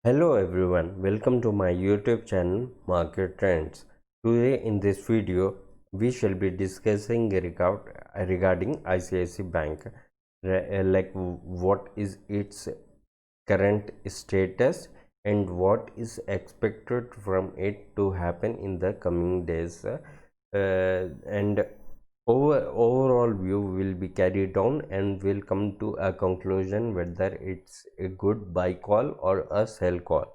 Hello everyone, welcome to my YouTube channel Market Trends. Today in this video we shall be discussing regarding ICICI Bank, like what is its current status and what is expected from it to happen in the coming days, and overall view will be carried on and will come to a conclusion whether it's a good buy call or a sell call.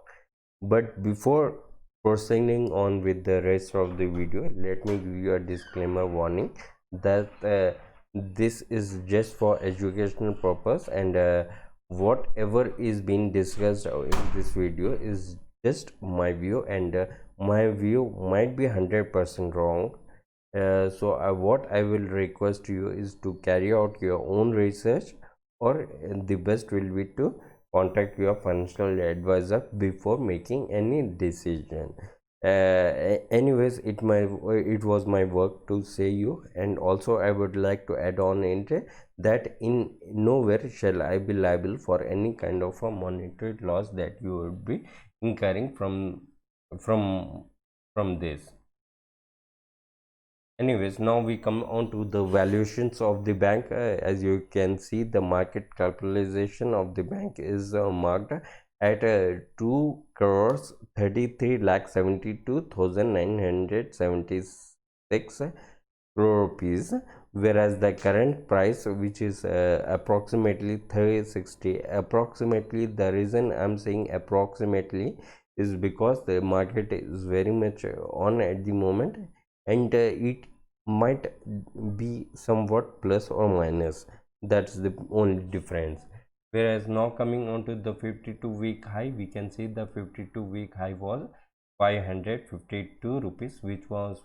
But before proceeding on with the rest of the video, let me give you a disclaimer warning that this is just for educational purpose, and whatever is being discussed in this video is just my view, and my view might be 100% wrong. So what I will request you is to carry out your own research, or the best will be to contact your financial advisor before making any decision. Anyways, it was my work to say you, and also I would like to add on into that in nowhere shall I be liable for any kind of a monetary loss that you would be incurring from from this. Anyways, now we come on to the valuations of the bank. As you can see, the market capitalization of the bank is marked at 2 crores 33 lakh 72,976 crore rupees, whereas the current price, which is approximately 360, approximately, the reason I'm saying approximately is because the market is very much on at the moment, and it might be somewhat plus or minus. That's the only difference. Whereas now coming on to the 52-week high, we can see the 52-week high was 552 rupees, which was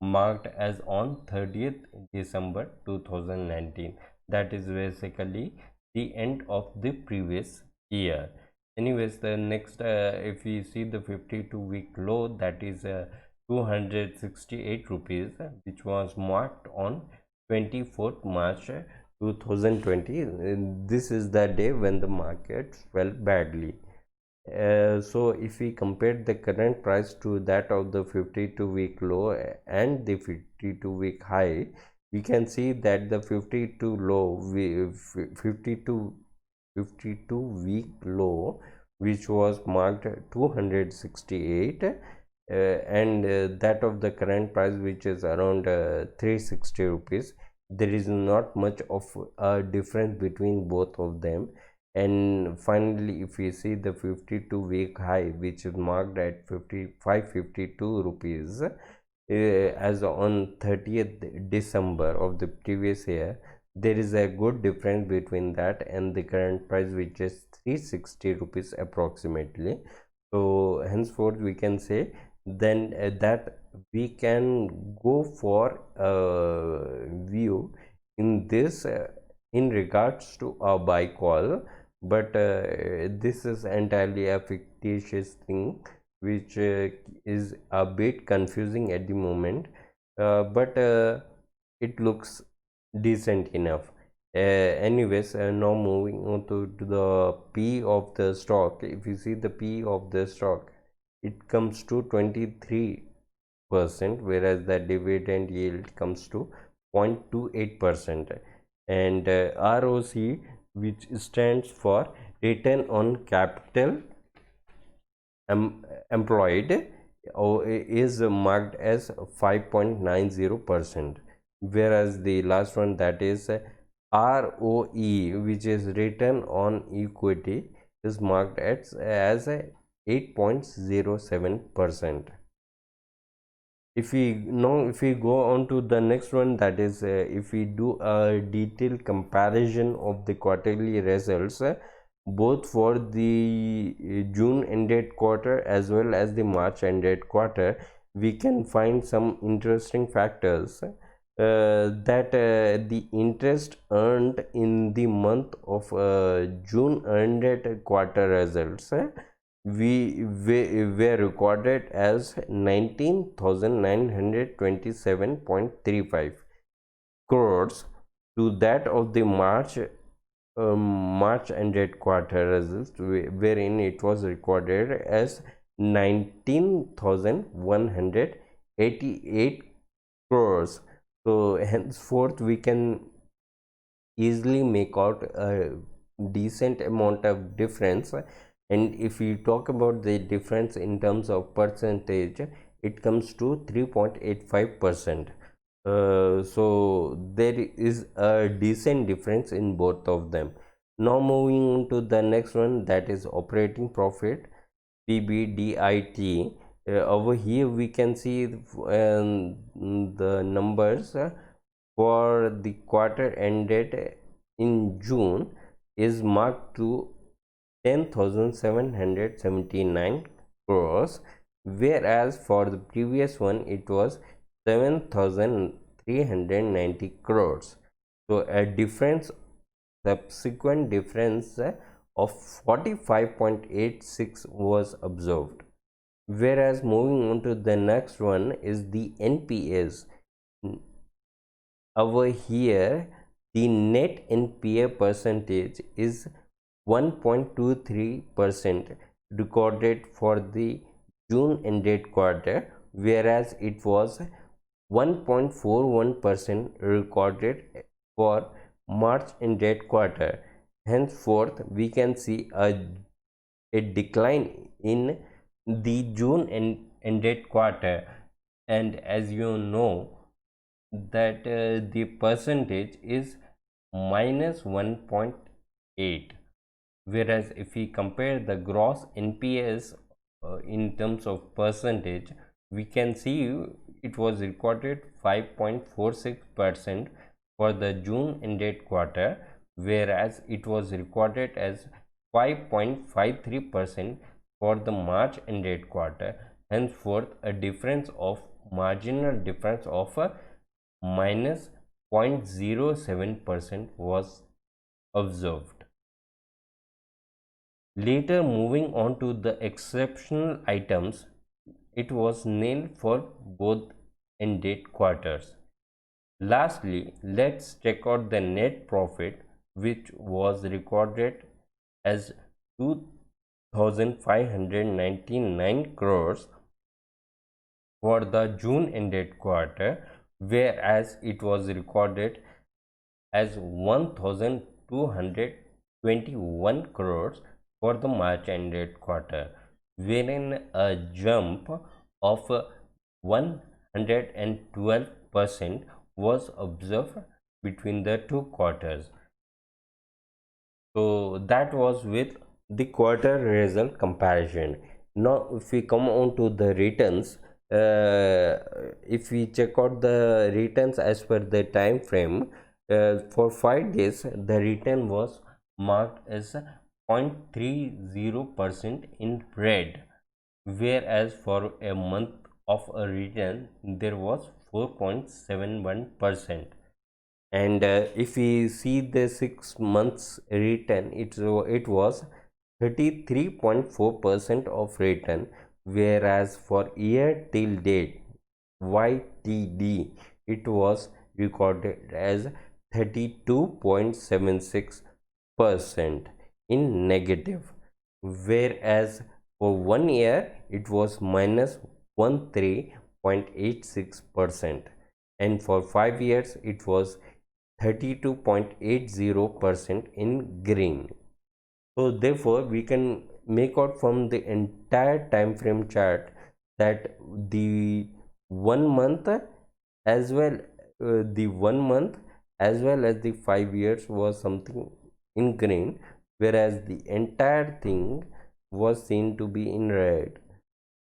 marked as on 30th December 2019. That is basically the end of the previous year. Anyways, the next, if we see the 52-week low, that is 268 rupees, which was marked on 24th March 2020. This is the day when the market fell badly. So if we compare the current price to that of the 52-week low and the 52-week high, we can see that the 52 week low, which was marked 268, and that of the current price, which is around 360 rupees, there is not much of a difference between both of them. And finally, if we see the 52-week high, which is marked at 552 rupees, as on 30th December of the previous year, there is a good difference between that and the current price, which is 360 rupees approximately. So henceforth we can say then that we can go for a view in this, in regards to a buy call, but this is entirely a fictitious thing, which is a bit confusing at the moment, but it looks decent enough. Anyways, now moving on to the P of the stock. If you see the P of the stock, it comes to 23%, whereas the dividend yield comes to 0.28%, and ROC, which stands for return on capital employed, is marked as 5.90%, whereas the last one, that is ROE, which is return on equity, is marked as 8.07%. If we go on to the next one, that is if we do a detailed comparison of the quarterly results, both for the June ended quarter as well as the March ended quarter, we can find some interesting factors, that the interest earned in the month of June ended quarter results, we were recorded as 19,927.35 crores, to that of the March March ended quarter results, wherein it was recorded as 19,188 crores. So henceforth we can easily make out a decent amount of difference. And if we talk about the difference in terms of percentage, it comes to 3.85%. So there is a decent difference in both of them. Now moving on to the next one, that is operating profit, PBDIT. Over here we can see the numbers for the quarter ended in June is marked to 10,779 crores, whereas for the previous one it was 7,390 crores. So a difference, subsequent difference of 45.86 was observed. Whereas moving on to the next one is the NPAs. Over here the net NPA percentage is 1.23% recorded for the June ended quarter, whereas it was 1.41% recorded for March ended quarter. Henceforth we can see a decline in the June ended quarter, and as you know that the percentage is minus 1.8, whereas if we compare the gross NPS in terms of percentage, we can see it was recorded 5.46% for the June ended quarter, whereas it was recorded as 5.53% for the March ended quarter. Henceforth a difference of marginal difference of minus 0.07% was observed. Later, moving on to the exceptional items, it was nil for both ended quarters. Lastly, let's check out the net profit, which was recorded as 2,599 crores for the June ended quarter, whereas it was recorded as 1,221 crores for the March ended quarter, wherein a jump of 112% was observed between the two quarters. So that was with the quarter result comparison. Now if we come on to the returns, if we check out the returns as per the time frame, for 5 days the return was marked as 0.30% in red, whereas for a month of a return there was 4.71%. And if we see the 6 months return, it was 33.4% of return, whereas for year till date YTD it was recorded as 32.76% in negative, whereas for 1 year it was minus 13.86%, and for 5 years it was 32.80% in green. So therefore we can make out from the entire time frame chart that the 1 month as well the 1 month as well as the 5 years was something in green, whereas the entire thing was seen to be in red.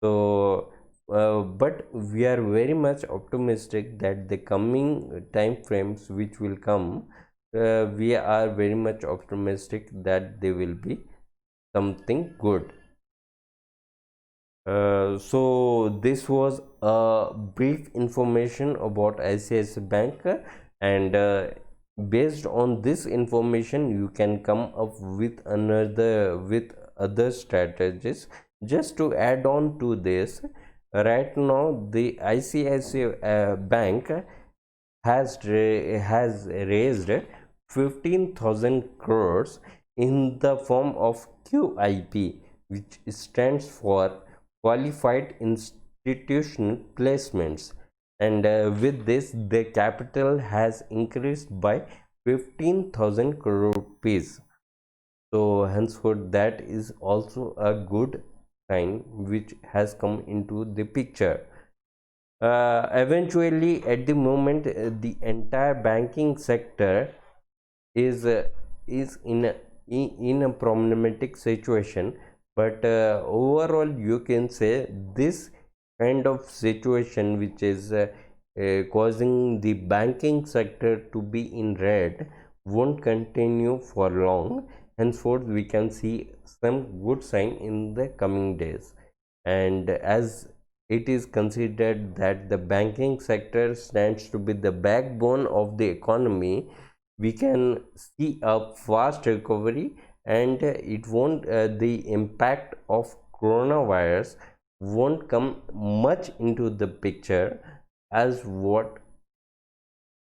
So but we are very much optimistic that the coming time frames which will come, we are very much optimistic that they will be something good. So this was a brief information about ICICI Bank, and based on this information you can come up with other strategies. Just to add on to this, right now the ICICI Bank has raised 15,000 crores in the form of QIP, which stands for Qualified Institutional Placements, and with this the capital has increased by 15,000 crore rupees. So henceforth that is also a good sign which has come into the picture. Eventually at the moment the entire banking sector is in a problematic situation, but overall you can say this kind of situation which is causing the banking sector to be in red won't continue for long. Henceforth we can see some good sign in the coming days, and as it is considered that the banking sector stands to be the backbone of the economy, we can see a fast recovery, and it won't the impact of coronavirus won't come much into the picture as what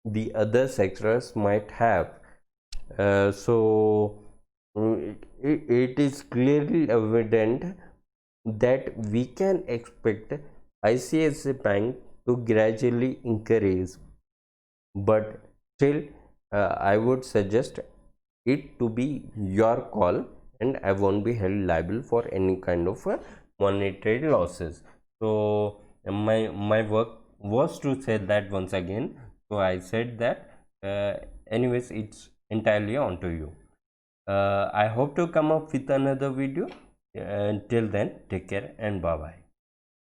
the other sectors might have. It is clearly evident that we can expect ICICI Bank to gradually increase, but still I would suggest it to be your call, and I won't be held liable for any kind of monetary losses. So my work was to say that once again, so I said that. Anyways, it's entirely on to you. I hope to come up with another video. Until then, take care and bye bye.